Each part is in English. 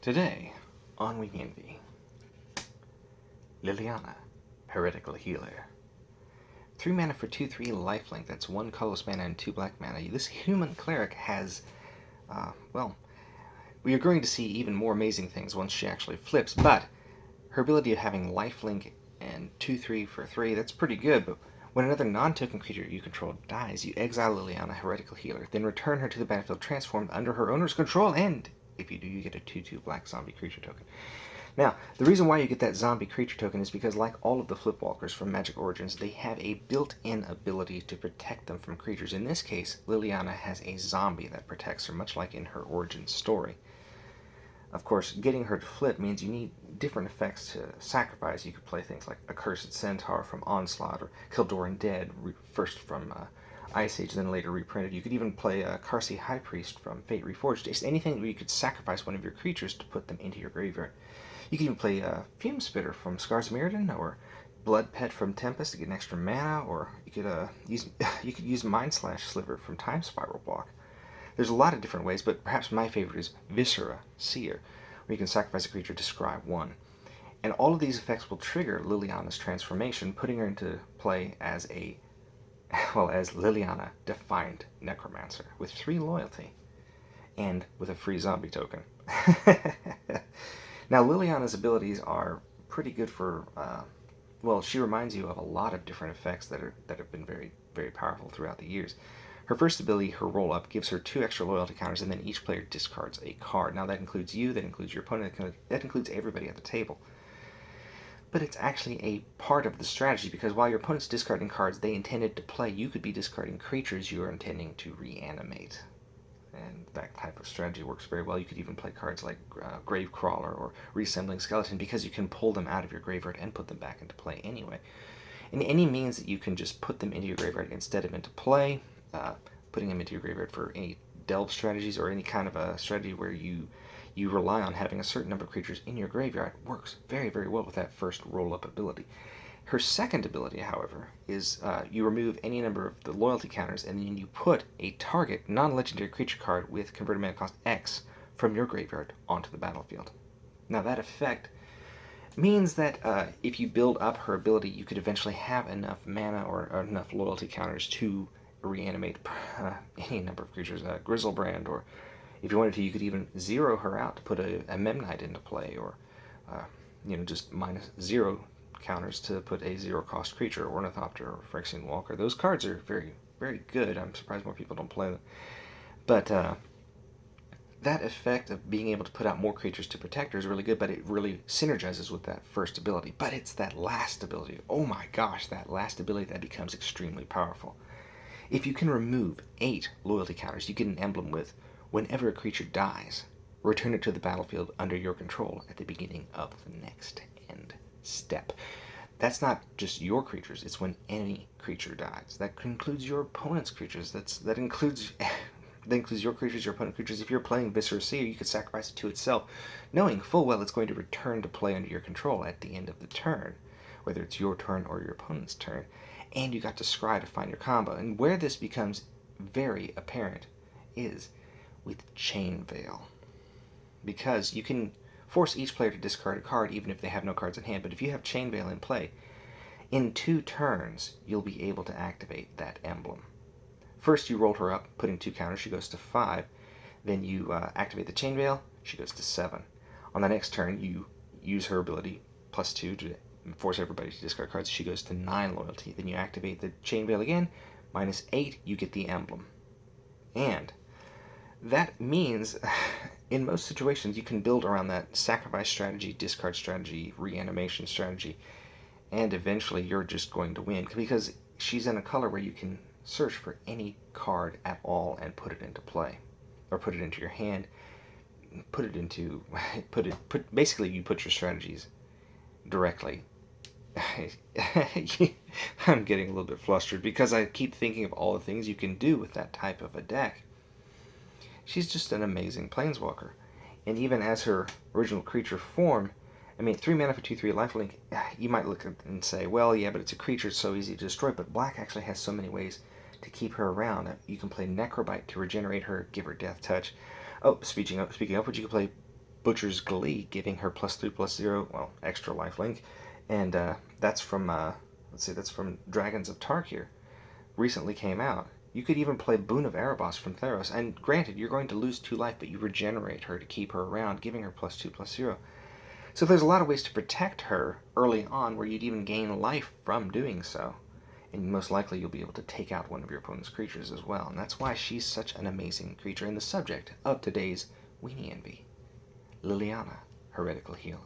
Today, on Weenie, Liliana, Heretical Healer. 3 mana for 2/3 lifelink, that's 1 colorless mana and 2 black mana. This human cleric has, well, we are going to see even more amazing things once she actually flips, but her ability of having lifelink and 2/3 for 3, that's pretty good, but when another non-token creature you control dies, you exile Liliana, Heretical Healer, then return her to the battlefield transformed under her owner's control, and if you do, you get a 2/2 black zombie creature token. Now, the reason why you get that zombie creature token is because, like all of the Flipwalkers from Magic Origins, they have a built-in ability to protect them from creatures. In this case, Liliana has a zombie that protects her, much like in her origin story. Of course, getting her to flip means you need different effects to sacrifice. You could play things like Accursed Centaur from Onslaught, or Kildoran Dead, first from Ice Age, then later reprinted. You could even play Karsi High Priest from Fate Reforged. Just anything where you could sacrifice one of your creatures to put them into your graveyard. You could even play Fume Spitter from Scars of Mirrodin, or Blood Pet from Tempest to get an extra mana, or you could use Mind Slash Sliver from Time Spiral Block. There's a lot of different ways, but perhaps my favorite is Viscera Seer, where you can sacrifice a creature to scry 1. And all of these effects will trigger Liliana's transformation, putting her into play as as Liliana, Defiant Necromancer, with 3 loyalty, and with a free zombie token. Now, Liliana's abilities are pretty good for, she reminds you of a lot of different effects that have been very, very powerful throughout the years. Her first ability, her roll-up, gives her 2 extra loyalty counters, and then each player discards a card. Now, that includes you, that includes your opponent, that includes everybody at the table. But it's actually a part of the strategy, because while your opponent's discarding cards they intended to play, you could be discarding creatures you are intending to reanimate. And that type of strategy works very well. You could even play cards like Gravecrawler or Reassembling Skeleton, because you can pull them out of your graveyard and put them back into play anyway. And any means that you can just put them into your graveyard instead of into play, putting them into your graveyard for any delve strategies or any kind of a strategy where you rely on having a certain number of creatures in your graveyard, works very, very well with that first roll-up ability. Her second ability, however, is you remove any number of the loyalty counters, and then you put a target non-legendary creature card with converted mana cost X from your graveyard onto the battlefield. Now, that effect means that if you build up her ability, you could eventually have enough mana or enough loyalty counters to reanimate any number of creatures, Grizzlebrand, or if you wanted to, you could even zero her out to put a Memnite into play, or just -0 counters to put a 0-cost creature, Ornithopter or Phyrexian Walker. Those cards are very, very good. I'm surprised more people don't play them. But that effect of being able to put out more creatures to protect her is really good, but it really synergizes with that first ability. But it's that last ability, oh my gosh, that last ability that becomes extremely powerful. If you can remove 8 loyalty counters, you get an emblem with, whenever a creature dies, return it to the battlefield under your control at the beginning of the next end step. That's not just your creatures, it's when any creature dies. That includes your opponent's creatures. That includes your creatures, your opponent's creatures. If you're playing Viscera Seer, you could sacrifice it to itself, knowing full well it's going to return to play under your control at the end of the turn, whether it's your turn or your opponent's turn. And you got to scry to find your combo. And where this becomes very apparent is with Chain Veil, because you can force each player to discard a card even if they have no cards in hand. But if you have Chain Veil in play, in 2 turns you'll be able to activate that emblem. First you roll her up, putting 2 counters, she goes to 5. Then you activate the Chain Veil, she goes to 7. On the next turn you use her ability +2 to force everybody to discard cards, she goes to 9 loyalty. Then you activate the Chain Veil again, -8, you get the emblem. And that means in most situations you can build around that sacrifice strategy, discard strategy, reanimation strategy, and eventually you're just going to win, because she's in a color where you can search for any card at all and put it into play, or put it into your hand, basically you put your strategies directly. I'm getting a little bit flustered because I keep thinking of all the things you can do with that type of a deck. She's just an amazing planeswalker. And even as her original creature form, 3 mana for 2/3 lifelink, you might look at it and say, well, yeah, but it's a creature, it's so easy to destroy. But black actually has so many ways to keep her around. You can play Necrobite to regenerate her, give her Death Touch. Oh, speaking of which, you can play Butcher's Glee, giving her +3/+0, well, extra lifelink, and that's from let's see, that's from Dragons of Tarkir. Recently came out. You could even play Boon of Erebos from Theros, and granted, you're going to lose 2 life, but you regenerate her to keep her around, giving her +2/+0. So there's a lot of ways to protect her early on where you'd even gain life from doing so. And most likely you'll be able to take out one of your opponent's creatures as well. And that's why she's such an amazing creature and the subject of today's Weenie Envy. Liliana, Heretical Healer.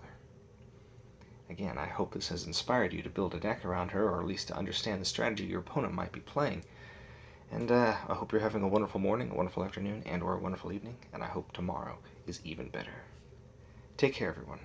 Again, I hope this has inspired you to build a deck around her, or at least to understand the strategy your opponent might be playing. And I hope you're having a wonderful morning, a wonderful afternoon, and or a wonderful evening, and I hope tomorrow is even better. Take care, everyone.